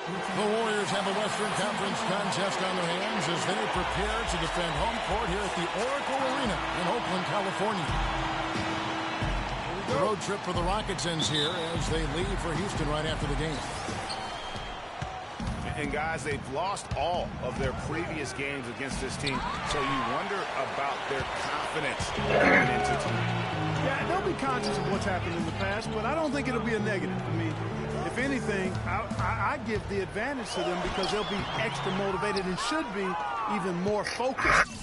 The Warriors have a Western Conference contest on their hands as they prepare to defend home court here at the Oracle Arena in Oakland, California. The road trip for the Rockets ends here as they leave for Houston right after the game. And guys, they've lost all of their previous games against this team, so you wonder about their confidence going into tonight. Yeah, they'll be conscious of what's happened in the past, but I don't think it'll be a negative. I mean, if anything, I give the advantage to them because they'll be extra motivated and should be even more focused.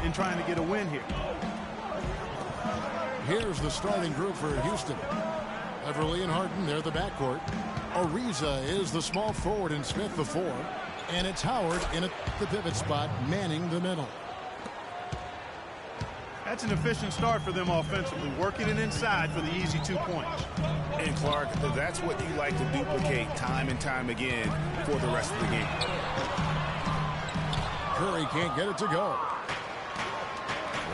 In trying to get a win here. Here's the starting group for Houston. Everly and Harden, they're the backcourt. Ariza is the small forward and Smith the 4. And it's Howard in at the pivot spot, manning the middle. That's an efficient start for them offensively, working it inside for the easy 2 points. And Clark, that's what you like to duplicate time and time again for the rest of the game. Curry can't get it to go.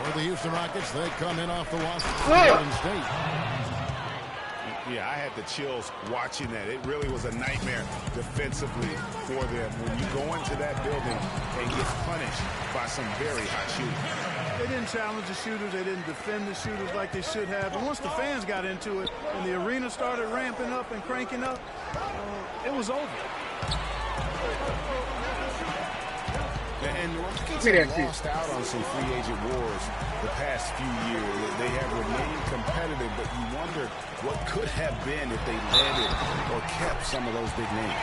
For the Houston Rockets, they come in off the watch from Golden State. Yeah, I had the chills watching that. It really was a nightmare defensively for them when you go into that building and get punished by some very hot shooting. They didn't challenge the shooters. They didn't defend the shooters like they should have. And once the fans got into it and the arena started ramping up and cranking up, it was over. And the Rockets have lost out on some free agent wars the past few years. They have remained competitive, but you wonder what could have been if they landed or kept some of those big names.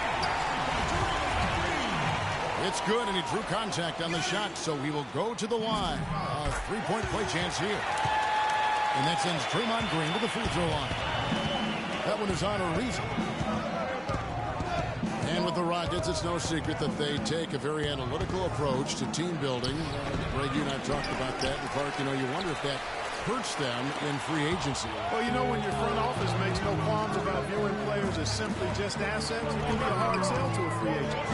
It's good, and he drew contact on the shot, so he will go to the line. A three-point play chance here. And that sends Draymond Green to the free throw line. That one is on Ariza. And with the Rockets, it's no secret that they take a very analytical approach to team building. Greg, you and I talked about that. And Clark, you know, you wonder if that hurts them in free agency. Well, you know, when your front office makes no qualms about viewing players as simply just assets, it can be a hard sell to a free agent.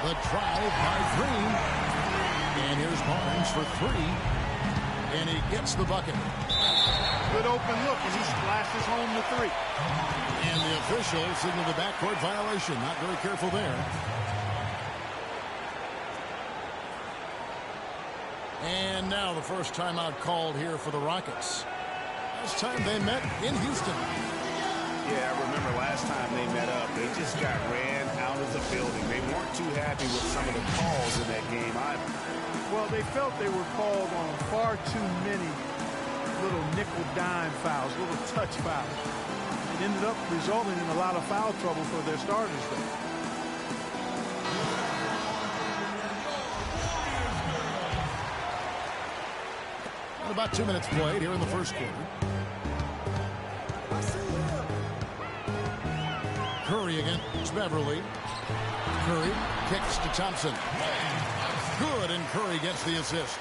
The drive by Green. And here's Barnes for 3. And he gets the bucket. Good open look as he splashes home the 3. And the official signaled the backcourt violation. Not very careful there. And now the first timeout called here for the Rockets. Last time they met in Houston. Yeah, I remember last time they met up, they just got ran out of the building. They weren't too happy with some of the calls in that game either. Well, they felt they were called on far too many little nickel-dime fouls, little touch fouls. It ended up resulting in a lot of foul trouble for their starters, though. About 2 minutes played here in the first quarter. Curry against Beverly. Curry kicks to Thompson. Good, and Curry gets the assist.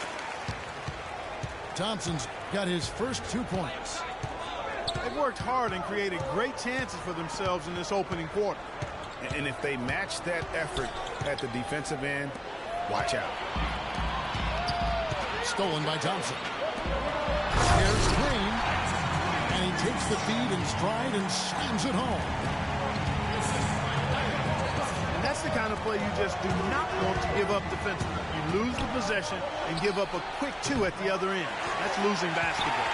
Thompson's got his first 2 points. They've worked hard and created great chances for themselves in this opening quarter. And if they match that effort at the defensive end, watch out. Stolen by Thompson. Here's Green, and he takes the feed in stride and slams it home. And that's the kind of play you just do not want to give up defensively. You lose the possession and give up a quick 2 at the other end. That's losing basketball.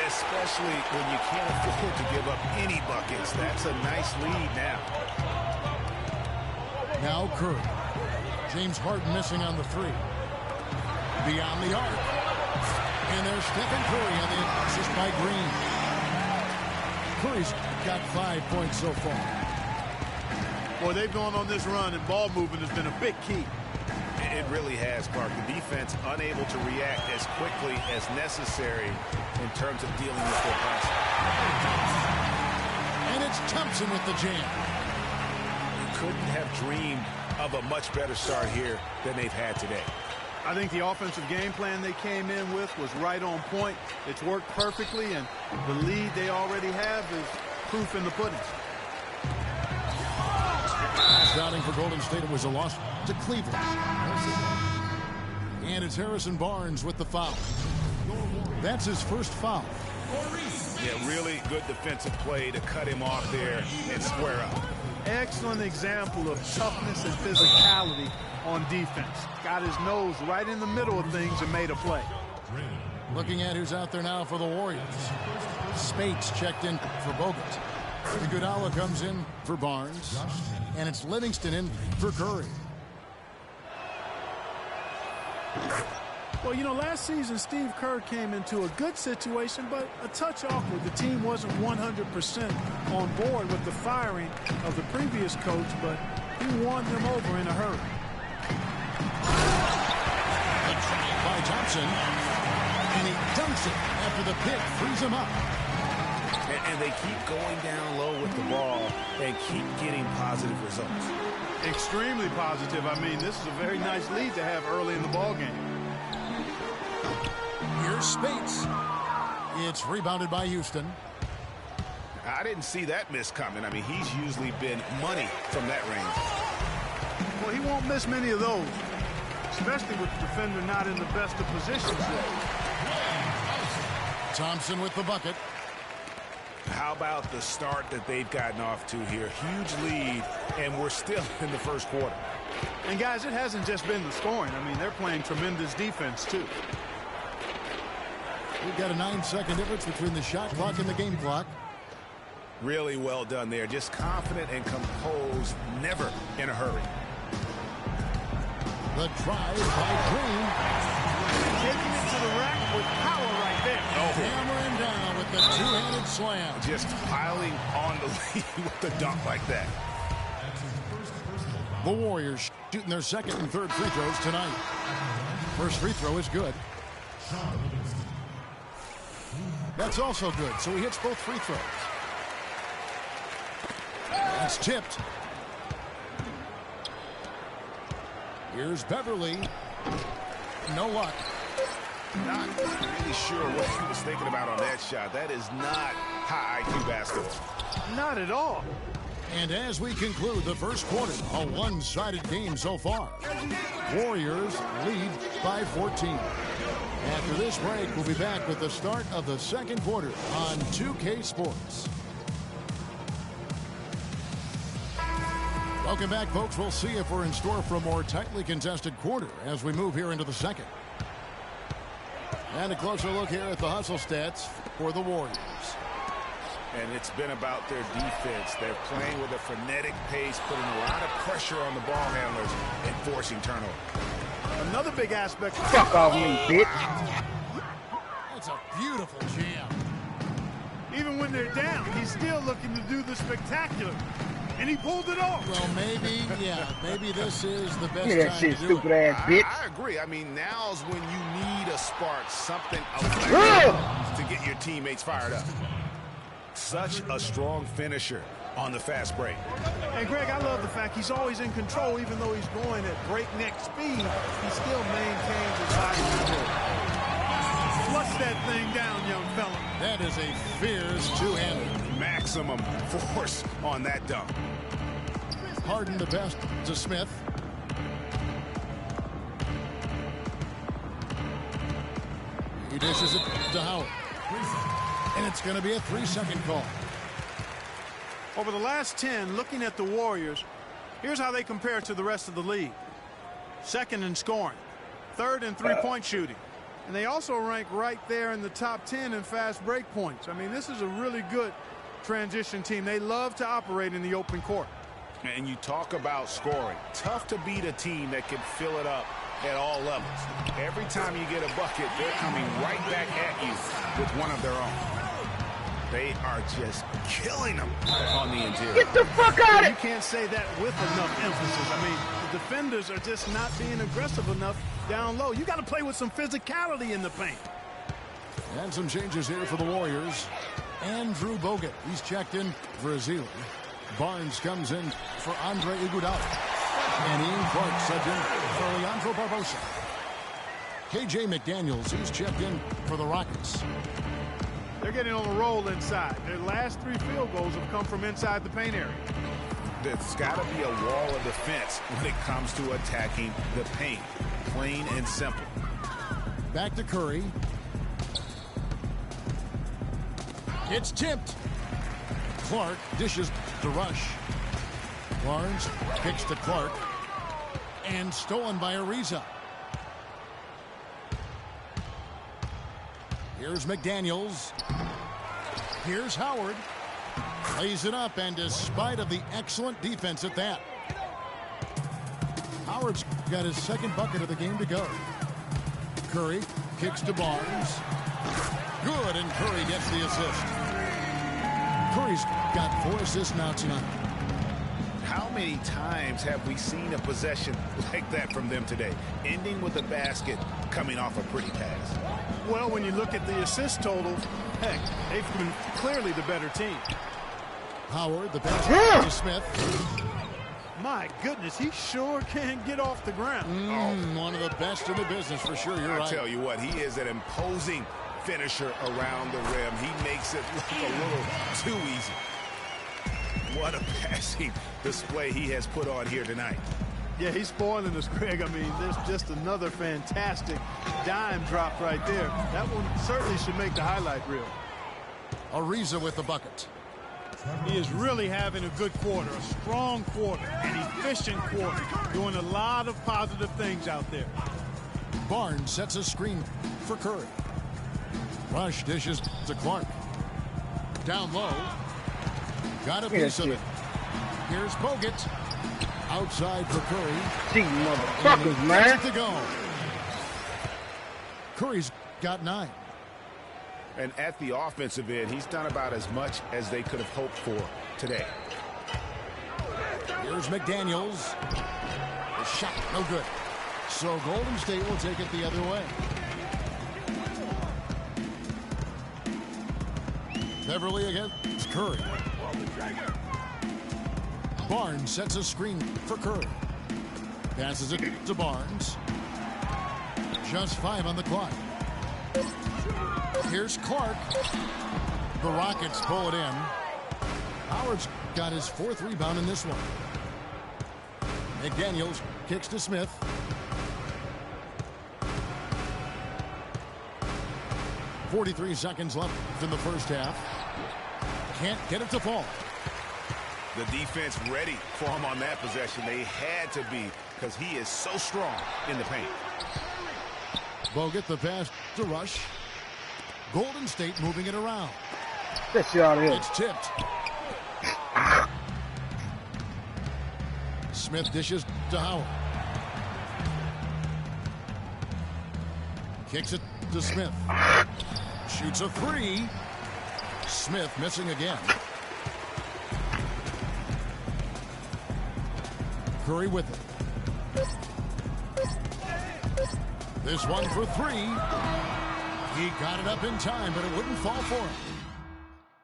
Especially when you can't afford to give up any buckets. That's a nice lead now. Now Curry. James Harden missing on the 3. Beyond the arc. And there's Stephen Curry on the assist by Green. Curry's got 5 points so far. Boy, they've gone on this run, and ball movement has been a big key. It really has, Clark. The defense unable to react as quickly as necessary in terms of dealing with their pressure. Thompson with the jam. Couldn't have dreamed of a much better start here than they've had today. I think the offensive game plan they came in with was right on point. It's worked perfectly, and the lead they already have is proof in the pudding. Last outing for Golden State, it was a loss to Cleveland. And it's Harrison Barnes with the foul. That's his first foul. Yeah, really good defensive play to cut him off there and square up. Excellent example of toughness and physicality on defense. Got his nose right in the middle of things and made a play. Looking at who's out there now for the Warriors. Spates checked in for Bogut. Iguodala comes in for Barnes. And it's Livingston in for Curry. Well, you know, last season Steve Kerr came into a good situation, but a touch awkward. The team wasn't 100% on board with the firing of the previous coach, but he won them over in a hurry. By Thompson, and he dunks it after the pick frees him up. And they keep going down low with the ball and keep getting positive results. Extremely positive. I mean, this is a very nice lead to have early in the ball game. Here's Spates. It's rebounded by Houston. I didn't see that miss coming. I mean, he's usually been money from that range. Well, he won't miss many of those, especially with the defender not in the best of positions yet. Thompson with the bucket. How about the start that they've gotten off to here? Huge lead, and we're still in the first quarter. And, guys, it hasn't just been the scoring. I mean, they're playing tremendous defense, too. We've got a 9-second difference between the shot clock and the game clock. Really well done there. Just confident and composed, never in a hurry. The drive by Green. Taking it to the rack with power right there. Hammering down with the two-handed slam. Just piling on the lead with the dunk like that. The Warriors shooting their second and third free throws tonight. First free throw is good. That's also good, so he hits both free throws. It's tipped. Here's Beverly. No luck. Not really sure what he was thinking about on that shot. That is not high IQ basketball. Not at all. And as we conclude the first quarter, a one-sided game so far. Warriors lead by 14. After this break, we'll be back with the start of the second quarter on 2K Sports. Welcome back, folks. We'll see if we're in store for a more tightly contested quarter as we move here into the second. And a closer look here at the hustle stats for the Warriors. And it's been about their defense. They're playing with a frenetic pace, putting a lot of pressure on the ball handlers and forcing turnover. Another big aspect. Fuck off me, bitch. That's a beautiful jam. Even when they're down, he's still looking to do the spectacular. And he pulled it off. Well, maybe, yeah, maybe this is the best Look at that time shit, to do stupid it. ass bitch. I agree. I mean, now's when you need a spark, something to get your teammates fired up. Such a strong finisher on the fast break. And, Greg, I love the fact he's always in control. Even though he's going at breakneck speed, he still maintains his body control. Flush that thing down, young fella. That is a fierce two-hander. Maximum force on that dunk. Harden the best to Smith. He dishes it to Howard. And it's going to be a 3-second call. Over the last 10, looking at the Warriors, here's how they compare to the rest of the league. Second in scoring, third in three-point shooting. And they also rank right there in the top 10 in fast break points. I mean, this is a really good transition team. They love to operate in the open court. And you talk about scoring. Tough to beat a team that can fill it up at all levels. Every time you get a bucket, they're coming right back at you with one of their own. They are just killing them on the interior. Get the fuck out of You it! can't say that with enough emphasis. I mean, the defenders are just not being aggressive enough down low. You got to play with some physicality in the paint. And some changes here for the Warriors. Andrew Bogut, he's checked in for Azili. Barnes comes in for Andre Iguodala. And Ian Clark subbed in for Leandro Barbosa. KJ McDaniels, he's checked in for the Rockets. They're getting on a roll inside. Their last 3 field goals have come from inside the paint area. There's got to be a wall of defense when it comes to attacking the paint. Plain and simple. Back to Curry. It's tipped. Clark dishes to Rush. Barnes kicks to Clark. And stolen by Ariza. Here's McDaniels. Here's Howard. Lays it up, and despite of the excellent defense at that, Howard's got his second bucket of the game to go. Curry kicks to Barnes. Good, and Curry gets the assist. Curry's got 4 assists now tonight. How many times have we seen a possession like that from them today, ending with a basket coming off a pretty pass? Well, when you look at the assist total, heck, they've been clearly the better team. Howard, the pass to Smith. My goodness, he sure can get off the ground. One of the best in the business for sure. You're right. I tell you what, he is an imposing finisher around the rim. He makes it look a little too easy. What a passing display he has put on here tonight. Yeah, he's spoiling us, Greg. I mean, there's just another fantastic dime drop right there. That one certainly should make the highlight reel. Ariza with the bucket. He is really having a good quarter, a strong quarter, an efficient quarter, doing a lot of positive things out there. Barnes sets a screen for Curry. Rush dishes to Clark. Down low. Got a piece of it. Here's Bogut. Outside for Curry. Gee, motherfuckers, man. To go. Curry's got 9. And at the offensive end, he's done about as much as they could have hoped for today. Here's McDaniels. The shot, no good. So Golden State will take it the other way. Beverly against Curry. Barnes sets a screen for Curry. Passes it to Barnes. Just 5 on the clock. Here's Clark. The Rockets pull it in. Howard's got his 4th rebound in this one. McDaniels kicks to Smith. .43 seconds left in the first half. Can't get it to fall. The defense ready for him on that possession. They had to be, because he is so strong in the paint. Bogut the pass to Rush. Golden State moving it around. That shit out of here. It's tipped. Smith dishes to Howard. Kicks it to Smith. Shoots a 3. Smith missing again. Curry with it. This one for 3. He got it up in time, but it wouldn't fall for him.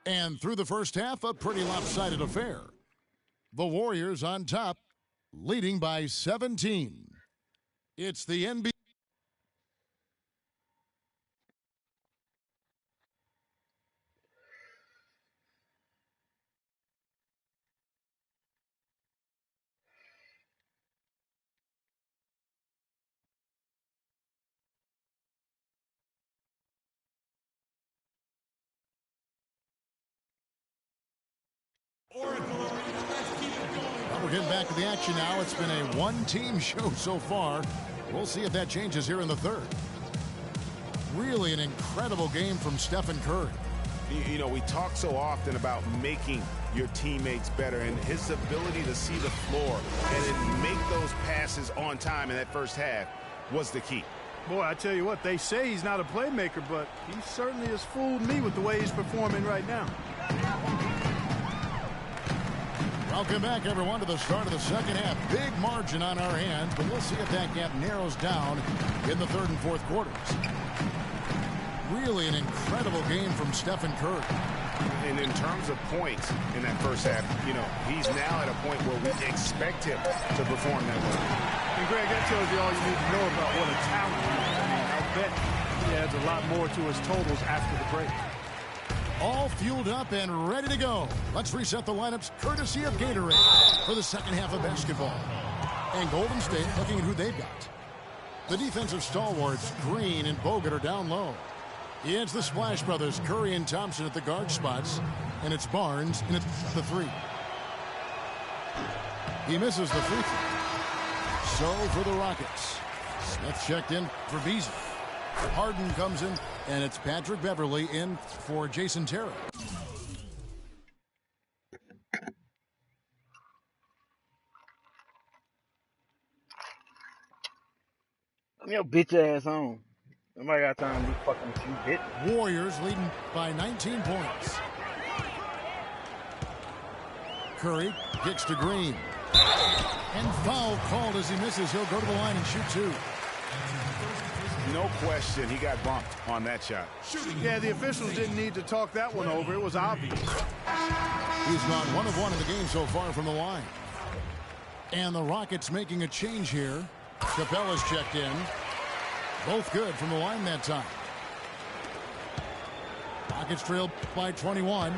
And through the first half, a pretty lopsided affair. The Warriors on top, leading by 17. It's the NBA. We're getting back to the action now. It's been a one-team show so far. We'll see if that changes here in the third. Really an incredible game from Stephen Curry. You know, we talk so often about making your teammates better, and his ability to see the floor and then make those passes on time in that first half was the key. Boy, I tell you what, they say he's not a playmaker, but he certainly has fooled me with the way he's performing right now. Welcome back, everyone, to the start of the second half. Big margin on our hands, but we'll see if that gap narrows down in the third and fourth quarters. Really an incredible game from Stephen Curry. And in terms of points in that first half, you know, he's now at a point where we expect him to perform that way. And Greg, that tells you all you need to know about what a talent he is. I mean, I'll bet he adds a lot more to his totals after the break. All fueled up and ready to go. Let's reset the lineups courtesy of Gatorade for the second half of basketball. And Golden State looking at who they've got. The defensive stalwarts, Green and Bogut, are down low. It's the Splash Brothers, Curry and Thompson at the guard spots. And it's Barnes, and it's the three. He misses the free throw. So for the Rockets, Smith checked in for Beasley. Harden comes in, and it's Patrick Beverley in for Jason Terry. Come your bitch ass on. Nobody got time to be fucking with you, bitch. Warriors leading by 19 points. Curry kicks to Green. And foul called as he misses. He'll go to the line and shoot two. No question, he got bumped on that shot. Yeah, the officials didn't need to talk that one over. It was obvious. He's gone 1 of 1 in the game so far from the line. And the Rockets making a change here. Capella's checked in. Both good from the line that time. Rockets trailed by 21.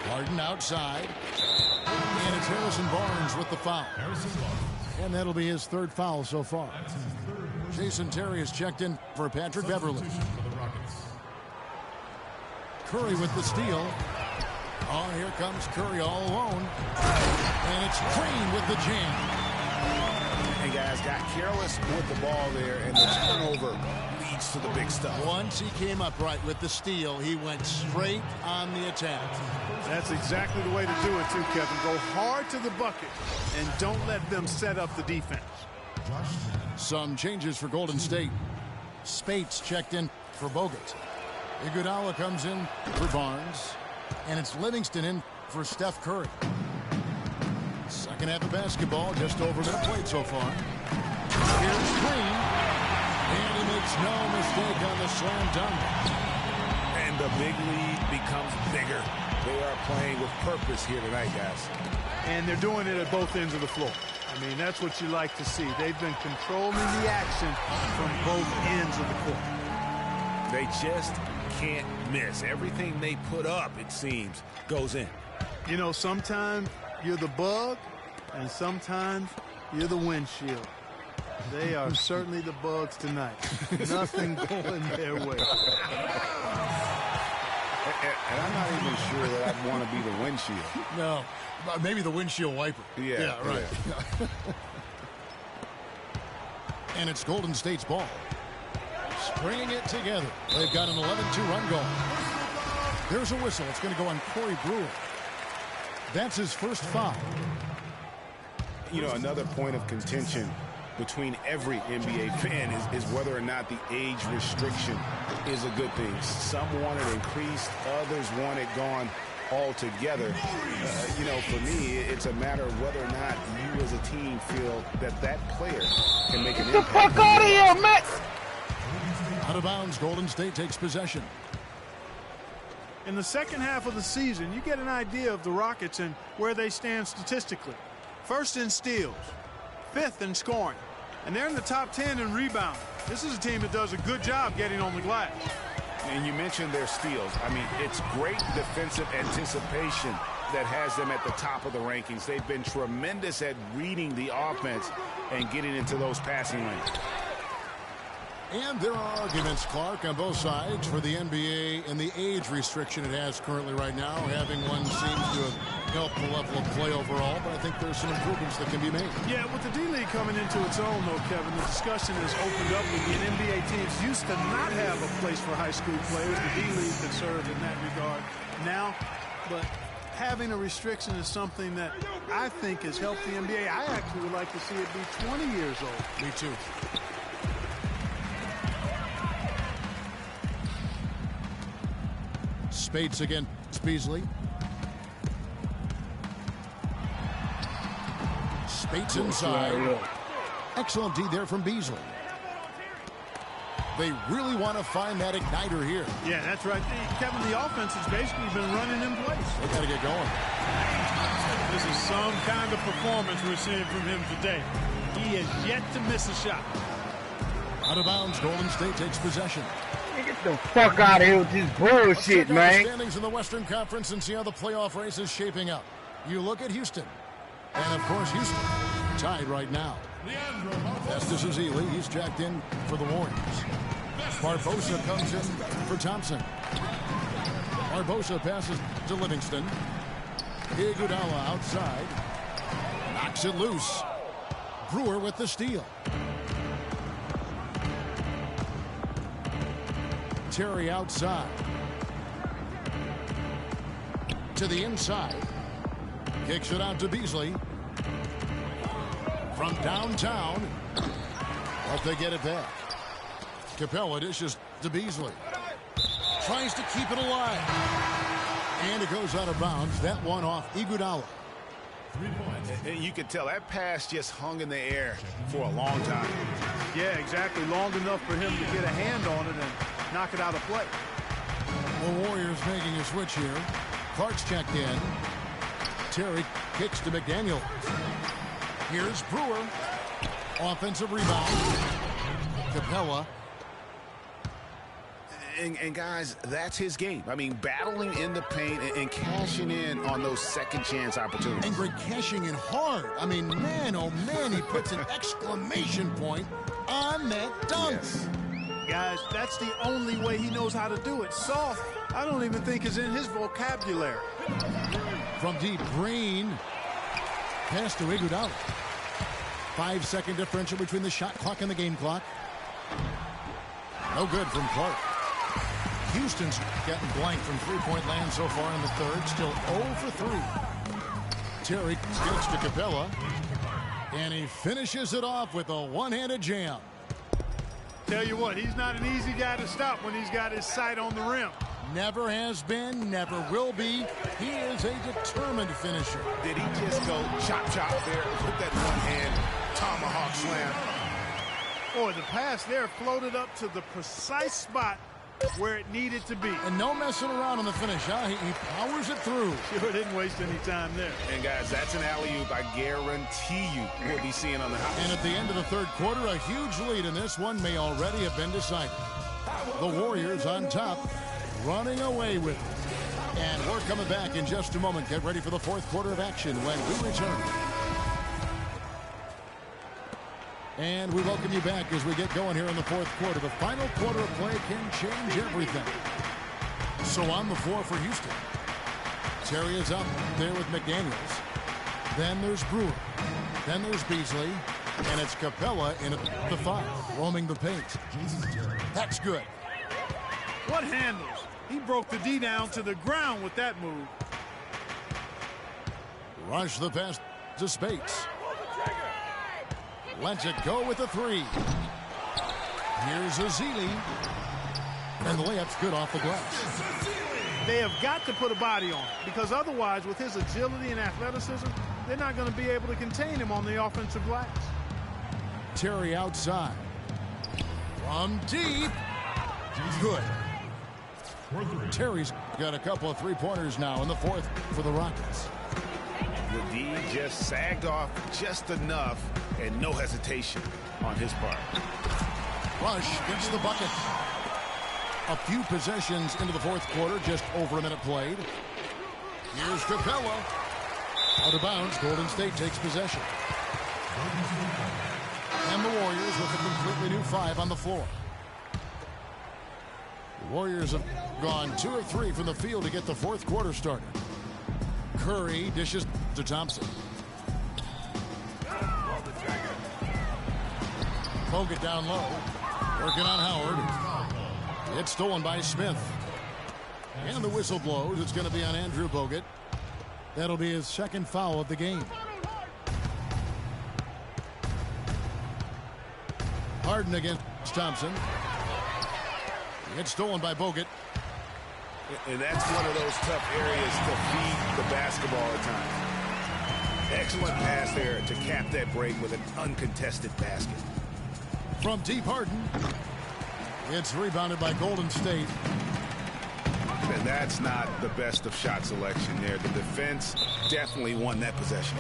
Harden outside. And it's Harrison Barnes with the foul. And that'll be his third foul so far. Jason Terry has checked in for Patrick Beverley. Curry with the steal. Oh, here comes Curry all alone. And it's Green with the jam. And guys got careless with the ball there, and the turnover leads to the big stuff. Once he came up right with the steal, he went straight on the attack. That's exactly the way to do it, too, Kevin. Go hard to the bucket, and don't let them set up the defense. Some changes for Golden State. Spates checked in for Bogut. Iguodala comes in for Barnes. And it's Livingston in for Steph Curry. Second half of basketball, just over a minute played so far. Here's Green. And he makes no mistake on the slam dunk. And the big lead becomes bigger. They are playing with purpose here tonight, guys. And they're doing it at both ends of the floor. I mean, that's what you like to see. They've been controlling the action from both ends of the court. They just can't miss. Everything they put up, it seems, goes in. You know, sometimes you're the bug, and sometimes you're the windshield. They are certainly the bugs tonight. Nothing going their way. And I'm not even sure that I'd want to be the windshield. No, maybe the windshield wiper. Yeah, right. Yeah. And it's Golden State's ball. Stringing it together. They've got an 11-2 run goal. There's a whistle. It's going to go on Corey Brewer. That's his first foul. You know, another point of contention between every NBA fan is whether or not the age restriction is a good thing. Some want it increased, others want it gone altogether. You know, for me, it's a matter of whether or not you as a team feel that that player can make an impact. Get the fuck out of here, man! Out of bounds, Golden State takes possession. In the second half of the season, you get an idea of the Rockets and where they stand statistically. First in steals, fifth in scoring, and they're in the top 10 in rebounding. This is a team that does a good job getting on the glass. And you mentioned their steals. I mean, it's great defensive anticipation that has them at the top of the rankings. They've been tremendous at reading the offense and getting into those passing lanes. And there are arguments, Clark, on both sides for the NBA and the age restriction it has currently right now. Having one seems to have helped the level of play overall, but I think there's some improvements that can be made. Yeah, with the D-League coming into its own, though, Kevin, the discussion has opened up again. NBA teams used to not have a place for high school players. The D-League could serve in that regard now, but having a restriction is something that I think has helped the NBA. I actually would like to see it be 20 years old. Me too. Spates against Beasley. Spates inside. Excellent D there from Beasley. They really want to find that igniter here. Yeah, that's right. Kevin, the offense has basically been running in place. They got to get going. This is some kind of performance we're seeing from him today. He is yet to miss a shot. Out of bounds, Golden State takes possession. Get the fuck out of here with this bullshit, man. The standings in the Western Conference and see how the playoff race is shaping up. You look at Houston. And, of course, Houston tied right now. Festus Ezeli, he's jacked in for the Warriors. Barbosa comes in for Thompson. Barbosa passes to Livingston. Iguodala outside. Knocks it loose. Brewer with the steal. Terry outside. To the inside. Kicks it out to Beasley. From downtown. But they get it back. Capella dishes to Beasley. Tries to keep it alive. And it goes out of bounds. That one off Iguodala. 3 points. And you can tell that pass just hung in the air for a long time. Yeah, exactly. Long enough for him to get a hand on it and knock it out of play. The Warriors making a switch here. Clark's checked in. Terry kicks to McDaniel. Here's Brewer. Offensive rebound. Capella. And guys, that's his game. I mean, battling in the paint and cashing in on those second chance opportunities. And Greg cashing in hard. I mean, man, oh man, he puts an exclamation point on that dunk. Yes. Guys, that's the only way he knows how to do it. Soft, I don't even think is in his vocabulary. From deep, Green. Pass to Iguodala. 5-second differential between the shot clock and the game clock. No good from Clark. Houston's getting blank from three-point land so far in the third. Still 0 for 3. Terry gets to Capella. And he finishes it off with a one-handed jam. Tell you what, he's not an easy guy to stop when he's got his sight on the rim. Never has been, never will be. He is a determined finisher. Did he just go chop there with that one-hand tomahawk slam? Boy, the pass there floated up to the precise spot where it needed to be. And no messing around on the finish, huh? He powers it through. Sure didn't waste any time there. And guys, that's an alley-oop I guarantee you we'll be seeing on the house. And at the end of the third quarter, a huge lead in this one may already have been decided. The Warriors on top, running away with it. And we're coming back in just a moment. Get ready for the fourth quarter of action when we return. And we welcome you back as we get going here in the fourth quarter. The final quarter of play can change everything. So on the floor for Houston. Terry is up there with McDaniels. Then there's Brewer. Then there's Beasley. And it's Capella in at the 5, roaming the paint. That's good. What handles? He broke the D down to the ground with that move. Rush the pass to Spates. Lets it go with the 3. Here's Ezeli. And the layup's good off the glass. They have got to put a body on him, because otherwise, with his agility and athleticism, they're not going to be able to contain him on the offensive glass. Terry outside. From deep. Good. Terry's got a couple of three-pointers now in the fourth for the Rockets. The D just sagged off just enough and no hesitation on his part. Rush gets the bucket. A few possessions into the fourth quarter, just over a minute played. Here's Capella. Out of bounds, Golden State takes possession. And the Warriors with a completely new 5 on the floor. The Warriors have gone 2 of 3 from the field to get the fourth quarter started. Curry dishes to Thompson. Bogut down low. Working on Howard. It's stolen by Smith. And the whistle blows. It's going to be on Andrew Bogut. That'll be his second foul of the game. Harden against Thompson. It's stolen by Bogut. And that's one of those tough areas to feed the basketball at times. Excellent pass there to cap that break with an uncontested basket. From deep, Harden. It's rebounded by Golden State. And that's not the best of shot selection there. The defense definitely won that possession.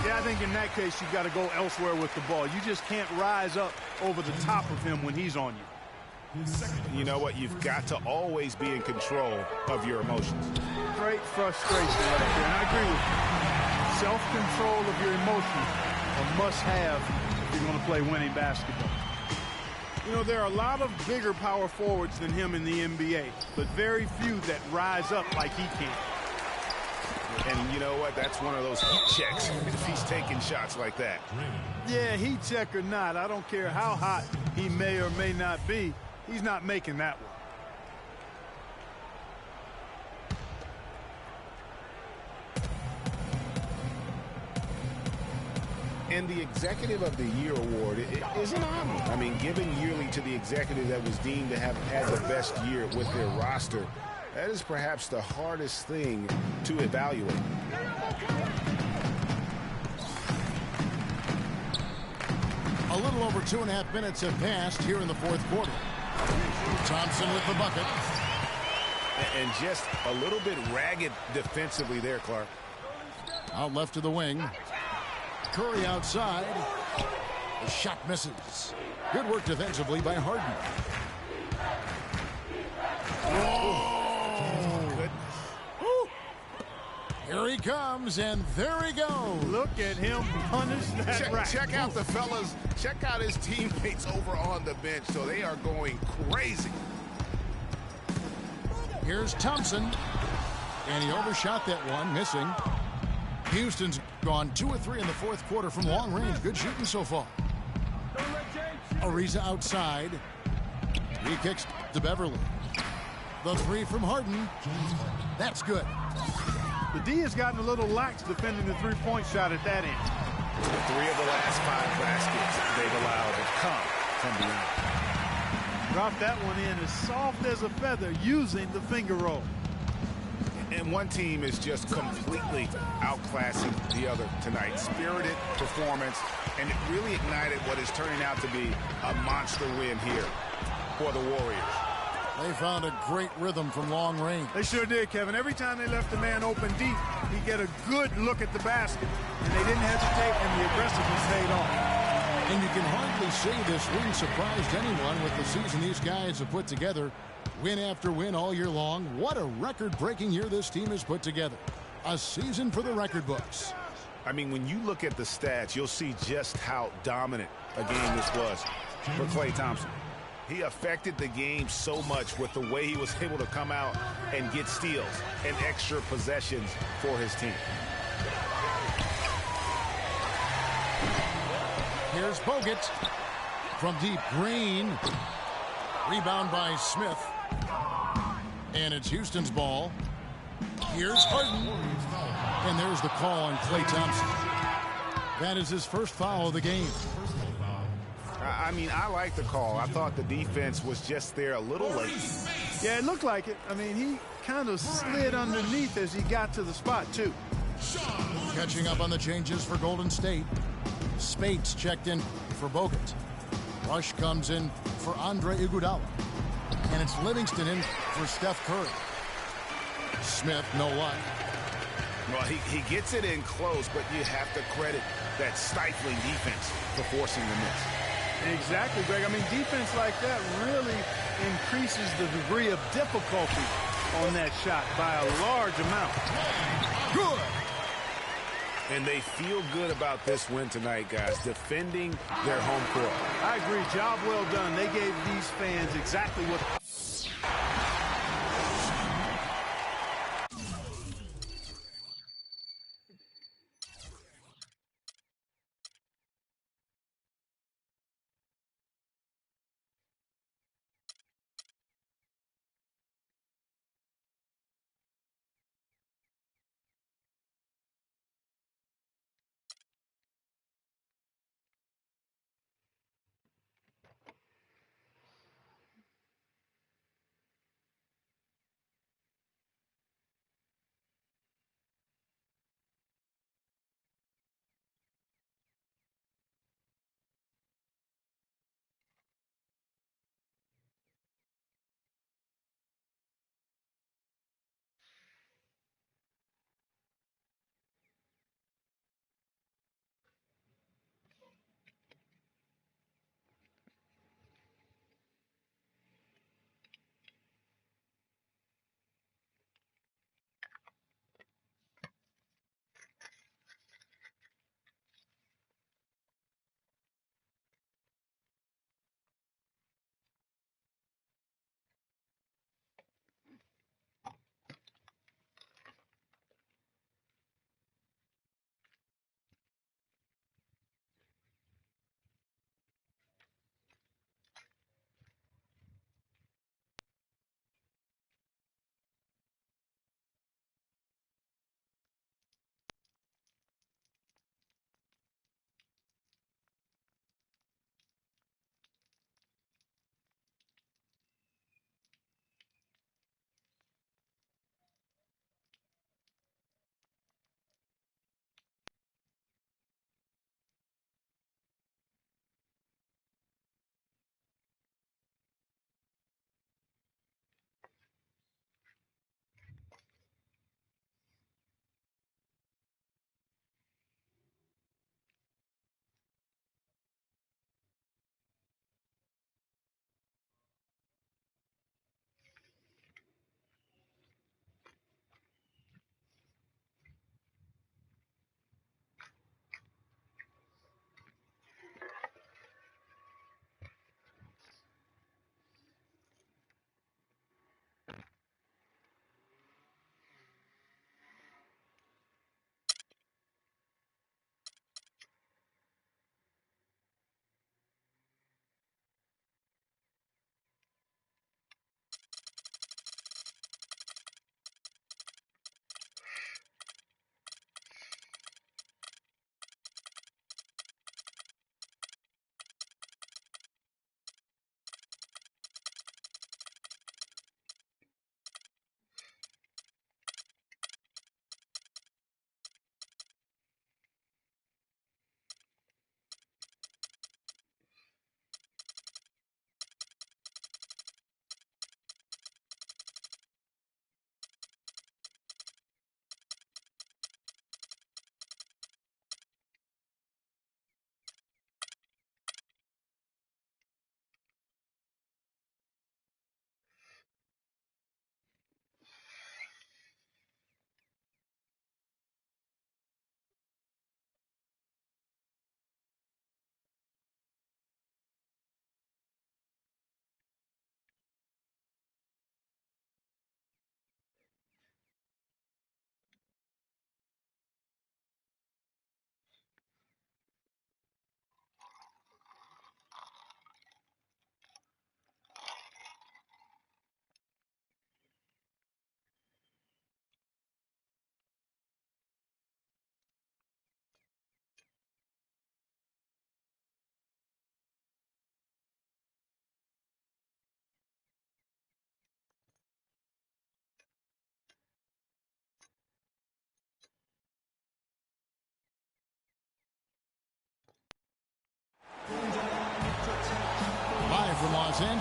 Yeah, I think in that case, you've got to go elsewhere with the ball. You just can't rise up over the top of him when he's on you. You know what? You've got to always be in control of your emotions. Great frustration right there, and I agree with you. Self-control of your emotions a must-have if you're going to play winning basketball. You know, there are a lot of bigger power forwards than him in the NBA, but very few that rise up like he can. And you know what? That's one of those heat checks if he's taking shots like that. Yeah, heat check or not, I don't care how hot he may or may not be, he's not making that one. And the Executive of the Year award is an honor. I mean, given yearly to the executive that was deemed to have had the best year with their roster, that is perhaps the hardest thing to evaluate. A little over 2.5 minutes have passed here in the fourth quarter. Thompson with the bucket. And just a little bit ragged defensively there, Clark. Out left to the wing. Curry outside. The shot misses. Good work defensively by Harden. Oh, goodness. Woo. Here he comes, and there he goes. Look at him punish that rack. Check out the fellas. Check out his teammates over on the bench. So they are going crazy. Here's Thompson. And he overshot that one, missing. Houston's gone 2 of 3 in the fourth quarter from long range. Good shooting so far. Ariza outside. He kicks to Beverly. The three from Harden. That's good. The D has gotten a little lax defending the three-point shot at that end. 3 of the last 5 baskets they've allowed have come from beyond. Drop that one in as soft as a feather using the finger roll. And one team is just completely outclassing the other tonight. Spirited performance, and it really ignited what is turning out to be a monster win here for the Warriors. They found a great rhythm from long range. They sure did, Kevin. Every time they left the man open deep, he'd get a good look at the basket. And they didn't hesitate, and the aggressiveness paid off. And you can hardly say this win surprised anyone with the season these guys have put together. Win after win all year long. What a record-breaking year this team has put together. A season for the record books. I mean, when you look at the stats, you'll see just how dominant a game this was for Klay Thompson. He affected the game so much with the way he was able to come out and get steals and extra possessions for his team. Here's Bogut from deep. Green. Rebound by Smith. And it's Houston's ball. Here's Harden. And there's the call on Klay Thompson. That is his first foul of the game. I mean, I like the call. I thought the defense was just there a little late. Yeah, it looked like it. I mean, he kind of slid underneath as he got to the spot, too. Catching up on the changes for Golden State. Spates checked in for Bogut. Rush comes in for Andre Iguodala. And it's Livingston in for Steph Curry. Smith, no luck. Well, he gets it in close, but you have to credit that stifling defense for forcing the miss. Exactly, Greg. I mean, defense like that really increases the degree of difficulty on that shot by a large amount. Good. And they feel good about this win tonight, guys, defending their home court. I agree. Job well done. They gave these fans exactly what...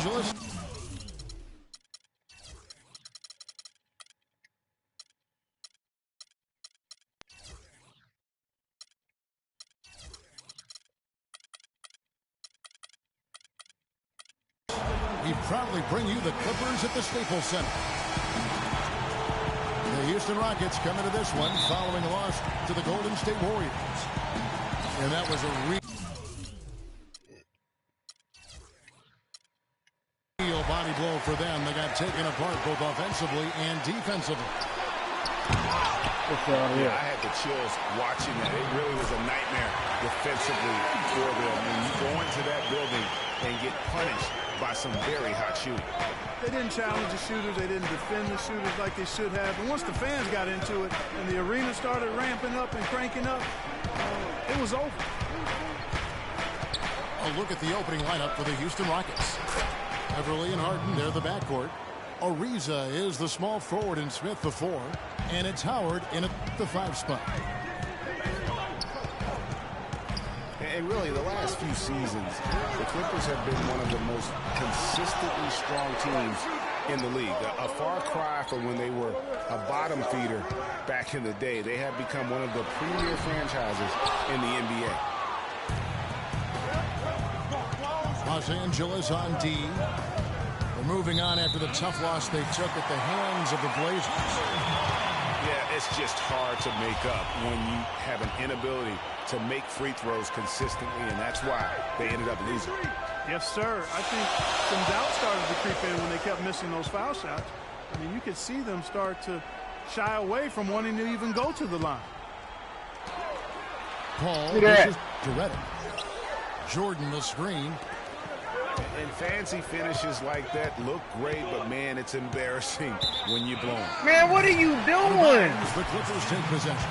Angeles. We proudly bring you the Clippers at the Staples Center. The Houston Rockets come into this one following a loss to the Golden State Warriors. And that was a real body blow for them. They got taken apart both offensively and defensively. Yeah, I had the chills watching that. It really was a nightmare defensively for them. When you go into that building and get punished by some very hot shooting. They didn't challenge the shooters. They didn't defend the shooters like they should have. And once the fans got into it and the arena started ramping up and cranking up, it was over. A look at the opening lineup for the Houston Rockets. Beverly and Harden, they're the backcourt. Ariza is the small forward and Smith the 4. And it's Howard in at the 5 spot. And really, the last few seasons, the Clippers have been one of the most consistently strong teams in the league. A far cry from when they were a bottom feeder back in the day. They have become one of the premier franchises in the NBA. Los Angeles on D. They're moving on after the tough loss they took at the hands of the Blazers. Yeah, it's just hard to make up when you have an inability to make free throws consistently, and that's why they ended up losing. Yes, sir. I think some doubt started to creep in when they kept missing those foul shots. I mean, you could see them start to shy away from wanting to even go to the line. Paul pushes to Reddick. Jordan the screen. And fancy finishes like that look great, but man, it's embarrassing when you blow them. Man, what are you doing? The Clippers take possession.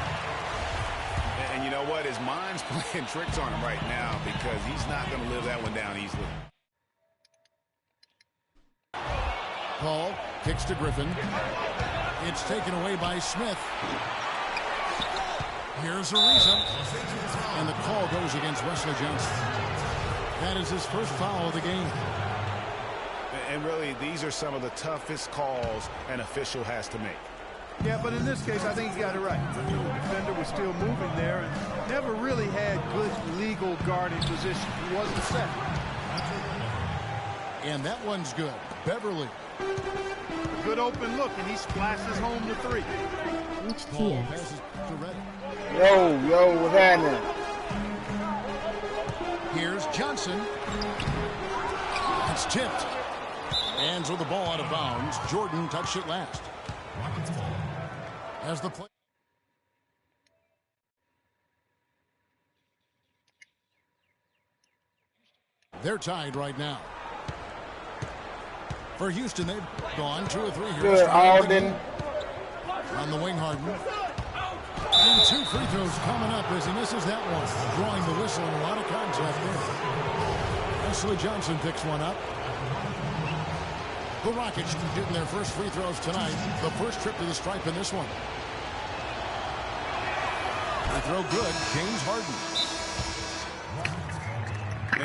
And you know what? His mind's playing tricks on him right now because he's not going to live that one down easily. Paul kicks to Griffin. It's taken away by Smith. Here's Ariza. And the call goes against Wesley Johnson. That is his first foul of the game. And really, these are some of the toughest calls an official has to make. Yeah, but in this case, I think he got it right. The defender was still moving there and never really had good legal guarding position. He wasn't set. And that one's good. Beverly. Good open look, and he splashes home the 3. Paul passes to Reddick. Yo, what's happening? Here's Johnson. It's tipped. And so the ball out of bounds. Jordan touched it last. As the play. They're tied right now. For Houston, they've gone 2 or 3 here. Good, Alden. On the wing, Harden. And 2 free throws coming up as he misses that one. Drawing the whistle and a lot of contact there. Wesley Johnson picks one up. The Rockets getting their first free throws tonight. The first trip to the stripe in this one. Free throw good. James Harden.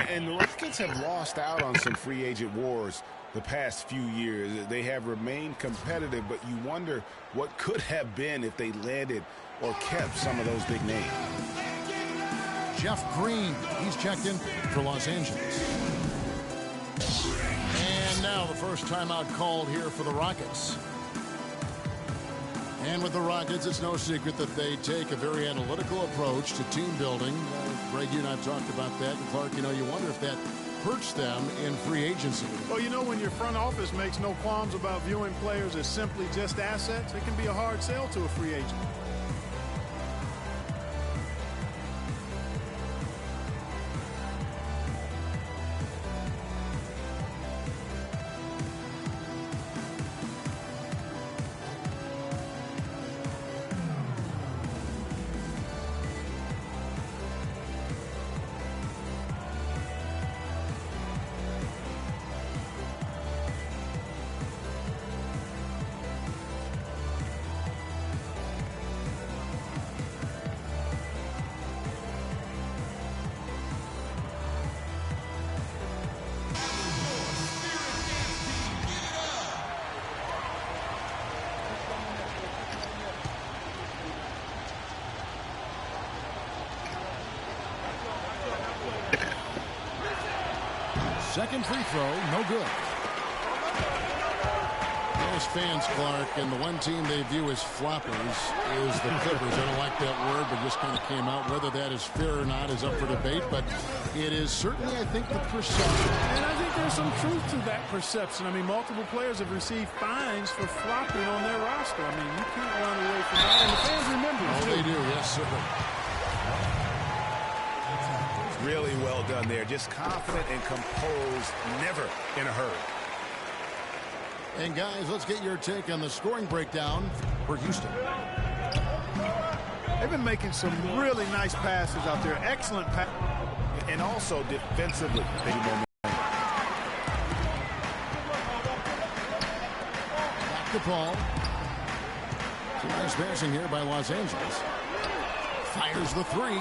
And the Rockets have lost out on some free agent wars the past few years. They have remained competitive, but you wonder what could have been if they landed or kept some of those big names. Jeff Green, he's checked in for Los Angeles. And now the first timeout called here for the Rockets. And with the Rockets, it's no secret that they take a very analytical approach to team building. Greg, you and I have talked about that. And Clark, you know, you wonder if that hurts them in free agency. Well, you know, when your front office makes no qualms about viewing players as simply just assets, it can be a hard sell to a free agent. Second free throw, no good. Most fans, Clark, and the one team they view as floppers is the Clippers. I don't like that word, but just kind of came out. Whether that is fair or not is up for debate, but it is certainly, I think, the perception. And I think there's some truth to that perception. I mean, multiple players have received fines for flopping on their roster. I mean, you can't run away from that, and the fans remember it. Oh, they do, yes, sir. Really well done there. Just confident and composed, never in a hurry. And guys, let's get your take on the scoring breakdown for Houston. They've been making some really nice passes out there. Excellent pass. And also defensively. Back to Paul. Some nice passing here by Los Angeles. Fires the three.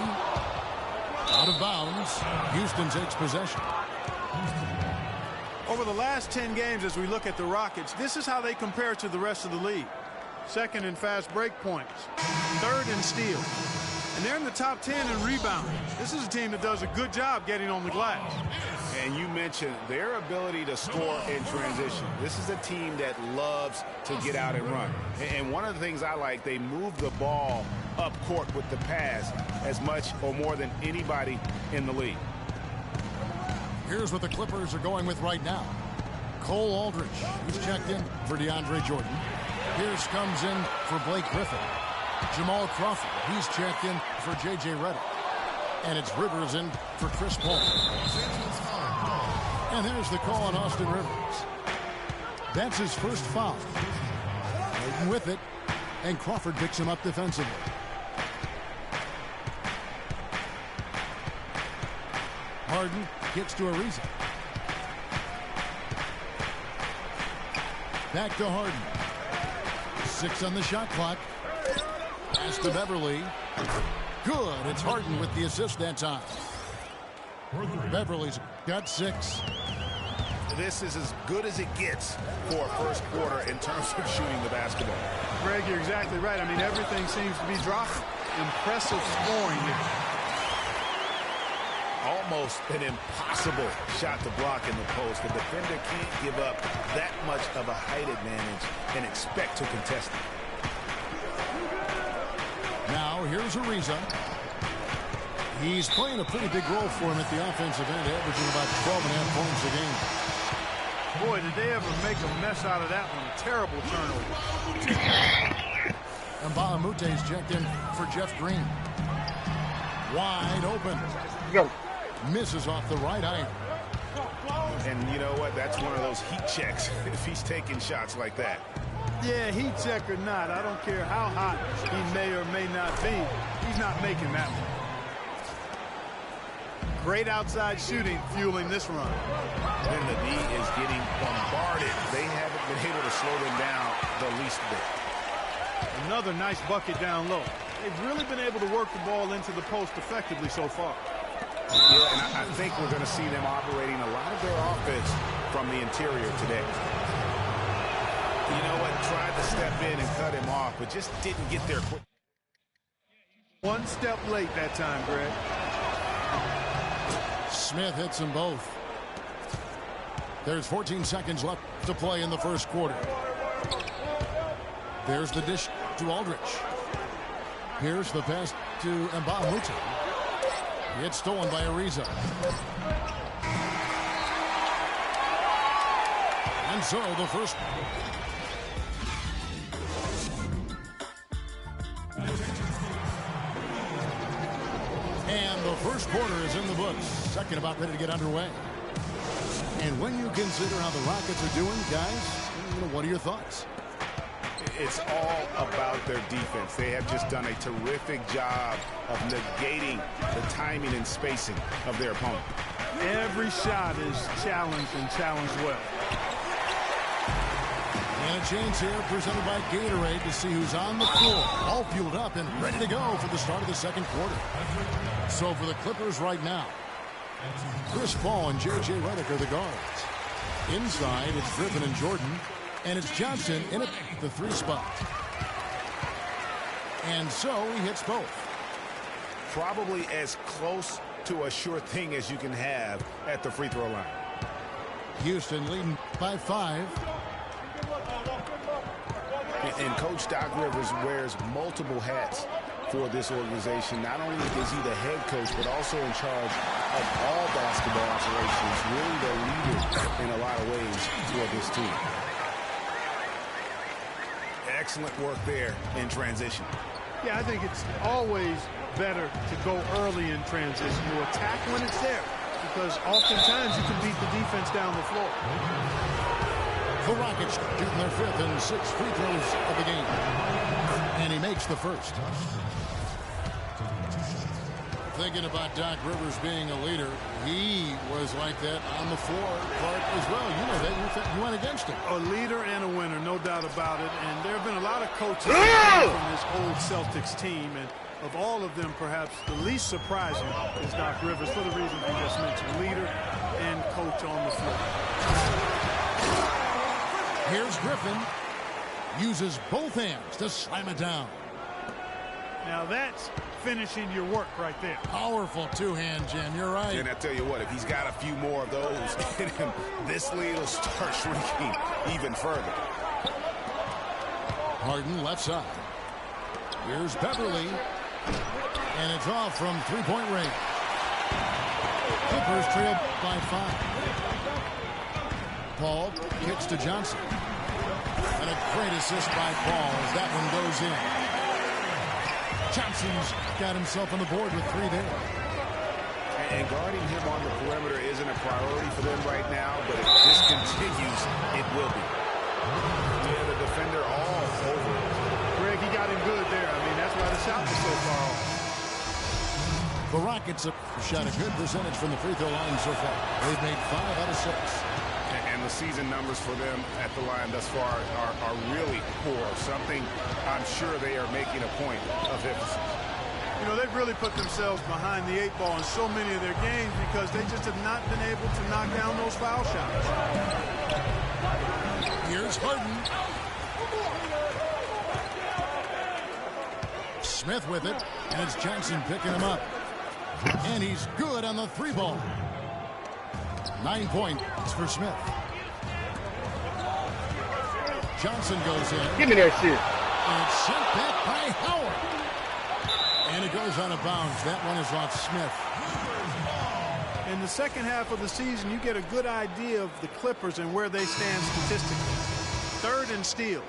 Out of bounds. Houston takes possession. Over the last 10 games, as we look at the Rockets, this is how they compare to the rest of the league. Second in fast break points. Third in steals. And they're in the top 10 in rebounding. This is a team that does a good job getting on the glass. And you mentioned their ability to score in transition. This is a team that loves to get out and run. And one of the things I like, they move the ball up court with the pass as much or more than anybody in the league. Here's what the Clippers are going with right now. Cole Aldridge, who's checked in for DeAndre Jordan. Pierce comes in for Blake Griffin. Jamal Crawford, he's checked in for J.J. Redick. And it's Rivers in for Chris Paul. And there's the call on Austin Rivers. That's his first foul. Taken with it, and Crawford picks him up defensively. Harden gets to Ariza. Back to Harden. 6 on the shot clock. Pass to Beverly. Good. It's Harden with the assist that time. Beverly's got 6. This is as good as it gets for a first quarter in terms of shooting the basketball. Greg, you're exactly right. I mean, everything seems to be dropping. Impressive scoring here. Almost an impossible shot to block in the post. The defender can't give up that much of a height advantage and expect to contest it. Now here's Ariza. He's playing a pretty big role for him at the offensive end, averaging about 12.5 points a game. Boy, did they ever make a mess out of that one. A terrible turnover. And Balamute's checked in for Jeff Green. Wide open. Go. Misses off the right iron. And you know what? That's one of those heat checks if he's taking shots like that. Yeah, heat check or not, I don't care how hot he may or may not be. He's not making that one. Great outside shooting fueling this run. Then the D is getting bombarded. They haven't been able to slow them down the least bit. Another nice bucket down low. They've really been able to work the ball into the post effectively so far. Yeah, and I think we're going to see them operating a lot of their offense from the interior today. You know what? Tried to step in and cut him off, but just didn't get there quick. One step late that time, Greg. Smith hits them both. There's 14 seconds left to play in the first quarter. There's the dish to Aldridge. Here's the pass to Mbamute. It's stolen by Ariza. And so the first. And the first quarter is in the books. Second about ready to get underway. And when you consider how the Rockets are doing, guys, what are your thoughts? It's all about their defense. They have just done a terrific job of negating the timing and spacing of their opponent. Every shot is challenged and challenged well. And a change here presented by Gatorade to see who's on the floor. All fueled up and ready to go for the start of the second quarter. So for the Clippers right now, Chris Paul and J.J. Redick are the guards. Inside, it's Griffin and Jordan. And it's Johnson in at the 3 spot. And so he hits both. Probably as close to a sure thing as you can have at the free throw line. Houston leading by 5. And Coach Doc Rivers wears multiple hats for this organization. Not only is he the head coach, but also in charge of all basketball operations, really the leader in a lot of ways for this team. Excellent work there in transition. Yeah, I think it's always better to go early in transition. You attack when it's there, because oftentimes you can beat the defense down the floor. The Rockets shooting their 5th and 6th free throws of the game. And he makes the first. Thinking about Doc Rivers being a leader, he was like that on the floor part as well. You know that. You went against him. A leader and a winner, no doubt about it. And there have been a lot of coaches from this old Celtics team, and of all of them, perhaps the least surprising is Doc Rivers for the reasons we just mentioned. Leader and coach on the floor. Here's Griffin. Uses both hands to slam it down. Now that's finishing your work right there. Powerful two-hand jam. You're right. And I tell you what, if he's got a few more of those in him, this lead will start shrinking even further. Harden left side. Here's Beverly. And it's off from three-point range. Clippers trail by 5. Paul kicks to Johnson. And a great assist by Paul as that one goes in. Johnson's got himself on the board with 3 there. And guarding him on the perimeter isn't a priority for them right now, but if this continues, it will be. Yeah, the defender all over it. Greg, he got him good there. I mean, that's why the shot was so far off. The Rockets have shot a good percentage from the free throw line so far. They've made 5 out of 6. And the season numbers for them at the line thus far are really poor. Something I'm sure they are making a point of emphasis. You know, they've really put themselves behind the 8 ball in so many of their games because they just have not been able to knock down those foul shots. Here's Harden. Smith with it, and it's Johnson picking him up. And he's good on the 3 ball. 9 points for Smith. Johnson goes in. Give me that shit. And it's sent back by Howard. And it goes out of bounds. That one is off Smith. In the second half of the season, you get a good idea of the Clippers and where they stand statistically. 3rd in steals.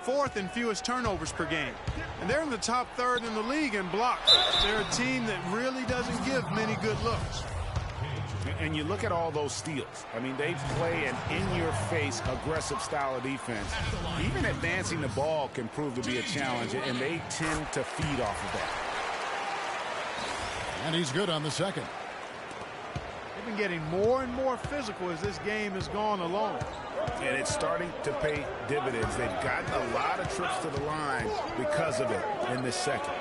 4th in fewest turnovers per game. And they're in the top 3rd in the league in blocks. They're a team that really doesn't give many good looks. And you look at all those steals. I mean, they play an in-your-face, aggressive style of defense. Even advancing the ball can prove to be a challenge, and they tend to feed off of that. And he's good on the second. They've been getting more and more physical as this game has gone along. And it's starting to pay dividends. They've gotten a lot of trips to the line because of it in this second.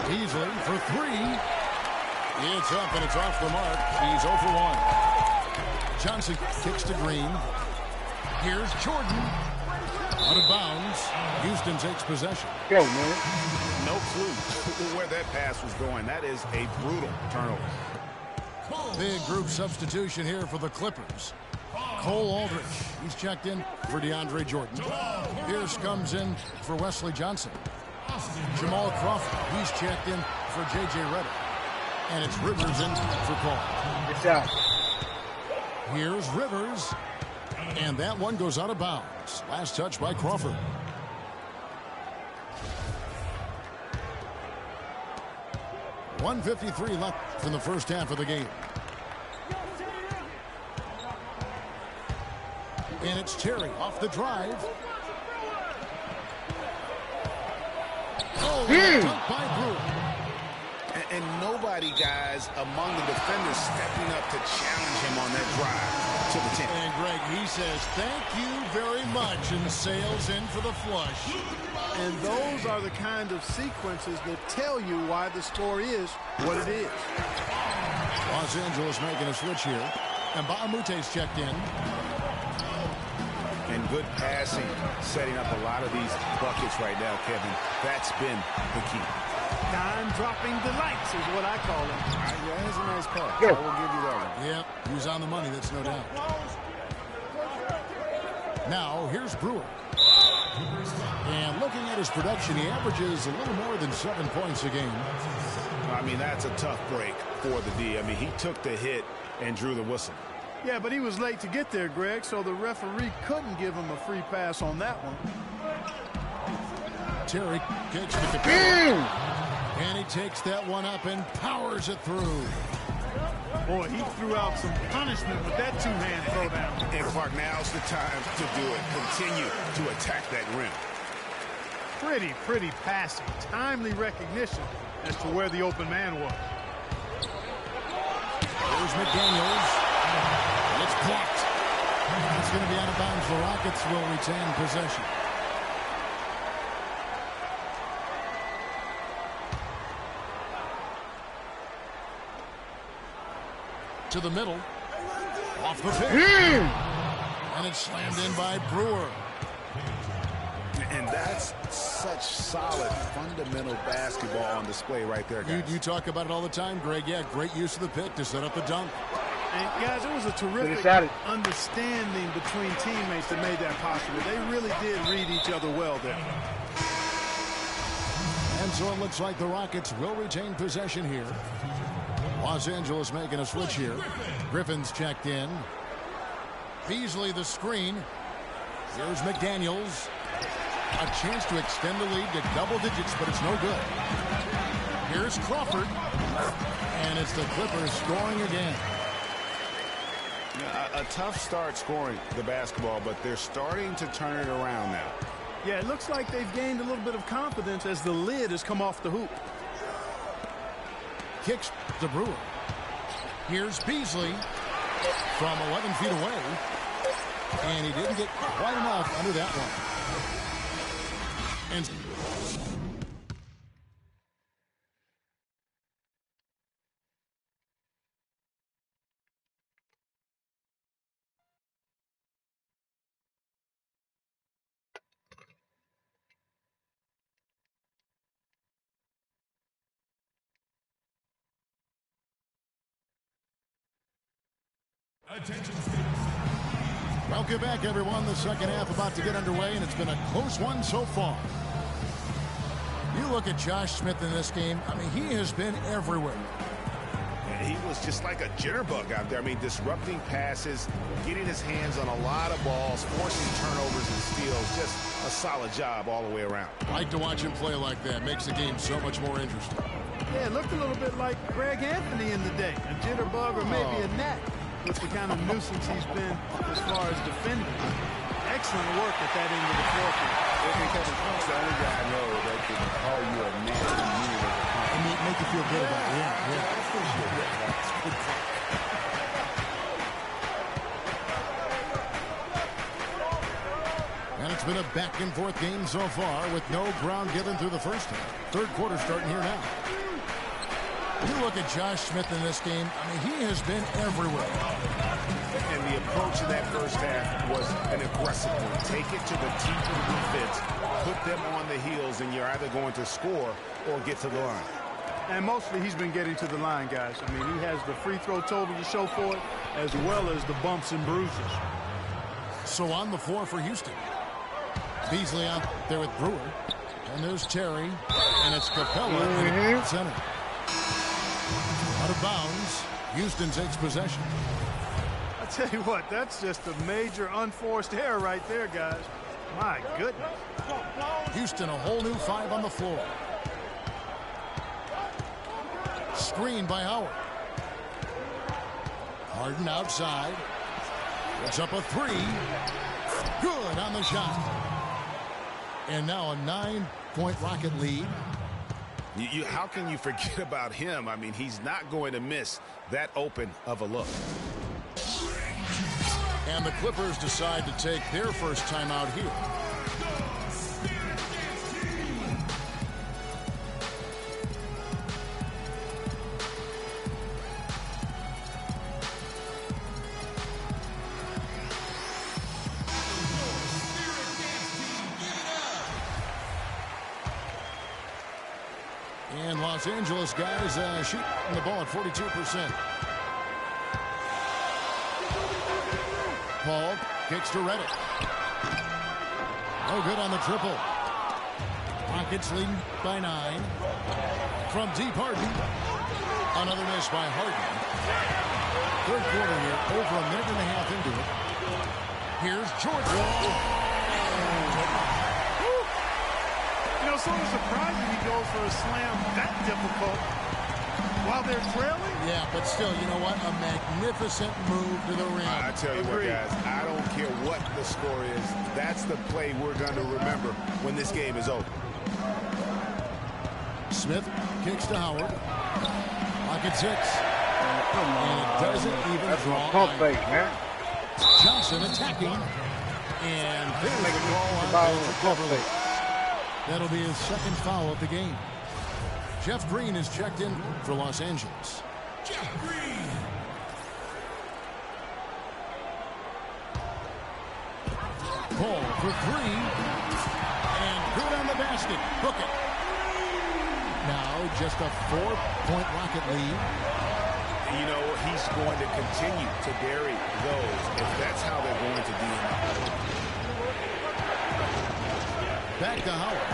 Beasley for 3. It's up and it's off the mark. He's 0 for 1. Johnson kicks to Green. Here's Jordan. Out of bounds. Houston takes possession. Go, man. No clue where that pass was going. That is a brutal turnover. Big group substitution here for the Clippers. Cole Aldrich. He's checked in for DeAndre Jordan. Pierce comes in for Wesley Johnson. Jamal Crawford. He's checked in for J.J. Redick. And it's Rivers in for Paul. Good shot. Here's Rivers. And that one goes out of bounds. Last touch by Crawford. .153 left from the first half of the game. And it's Terry off the drive. Oh, dunked by Brewer. And nobody, guys, among the defenders stepping up to challenge him on that drive to the 10. And Greg, he says, thank you very much, and sails in for the flush. And those are the kind of sequences that tell you why the score is what it is. Los Angeles making a switch here. And Baamute's checked in. And good passing, setting up a lot of these buckets right now, Kevin. That's been the key. Dime-dropping delights is what I call it. Yeah, that's a nice pass. Yo. I will give you that one. Yep, he was on the money, that's no doubt. Now, here's Brewer. And looking at his production, he averages a little more than 7 points a game. I mean, that's a tough break for the D. I mean, he took the hit and drew the whistle. Yeah, but he was late to get there, Greg, so the referee couldn't give him a free pass on that one. Terry kicks with the ball. And he takes that one up and powers it through. Boy, he threw out some punishment with that two-hand throwdown. And Clark, now's the time to do it. Continue to attack that rim. Pretty passing. Timely recognition as to where the open man was. Here's McDaniels. It's blocked. It's going to be out of bounds. The Rockets will retain possession. To the middle. Off the pick. And it's slammed in by Brewer. And that's such solid, fundamental basketball on display right there, guys. You talk about it all the time, Greg. Yeah, great use of the pick to set up the dunk. And, guys, it was a terrific understanding between teammates that made that possible. They really did read each other well there. And so it looks like the Rockets will retain possession here. Los Angeles making a switch here. Griffin's checked in. Beasley the screen. Here's McDaniels. A chance to extend the lead to double digits, but it's no good. Here's Crawford. And it's the Clippers scoring again. A tough start scoring the basketball, but they're starting to turn it around now. Yeah, it looks like they've gained a little bit of confidence as the lid has come off the hoop. Kicks to Brewer. Here's Beasley from 11 feet away. And he didn't get quite enough under that one. And welcome back, everyone. The second half about to get underway, and it's been a close one so far. You look at Josh Smith in this game. I mean, he has been everywhere. And he was just like a jitterbug out there. I mean, disrupting passes, getting his hands on a lot of balls, forcing turnovers and steals. Just a solid job all the way around. Like to watch him play like that. Makes the game so much more interesting. Yeah, it looked a little bit like Greg Anthony in the day. A jitterbug or maybe a gnat with the kind of nuisance he's been as far as defending. Excellent work at that end of the floor. Because the only guy I know that can call you a nasty unit. And make you feel good about it. Yeah. That's for sure. And it's been a back-and-forth game so far with no ground given through the first half. Third quarter starting here now. You look at Josh Smith in this game. I mean, he has been everywhere. And the approach in that first half was an aggressive one. Take it to the teeth of the defense, put them on the heels, and you're either going to score or get to the line. And mostly he's been getting to the line, guys. I mean, he has the free throw total to show for it, as well as the bumps and bruises. So on the floor for Houston. Beasley out there with Brewer. And there's Terry. And it's Capella in center. Out of bounds. Houston takes possession. I tell you what, that's just a major unforced error right there, guys. My goodness. Houston, a whole new 5 on the floor. Screen by Howard. Harden outside. Puts up a 3. Good on the shot. And now a 9-point Rocket lead. How can you forget about him? I mean, he's not going to miss that open of a look. And the Clippers decide to take their first timeout here. And Los Angeles guys shooting the ball at 42%. Paul kicks to Reddick. No good on the triple. Rockets leading by 9. From deep, Harden. Another miss by Harden. Third quarter here, over a minute and a half into it. Here's Jordan. You know, sort of surprising he goes for a slam that difficult while they're trailing. Yeah, but still, you know what? A magnificent move to the rim. I tell you what, guys, I don't care what the score is. That's the play we're going to remember when this game is over. Smith kicks to Howard. Rockets 6. And it doesn't even draw. Pump fake, man. Johnson attacking. And Didn't make a pump fake. That'll be his second foul of the game. Jeff Green is checked in for Los Angeles. Jeff Green. Paul for 3. And good on the basket. Book it. Now just a 4-point Rocket lead. You know, he's going to continue to bury those if that's how they're going to deal. Back to Howard.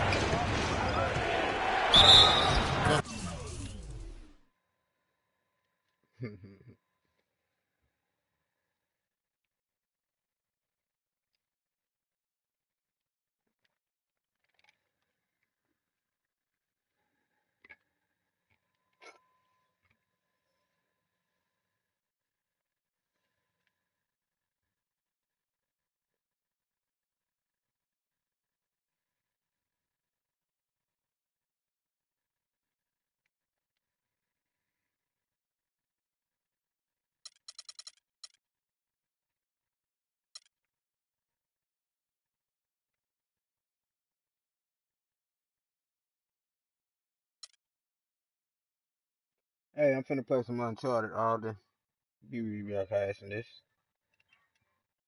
Hey, I'm finna play some Uncharted all day. Be real fast in this.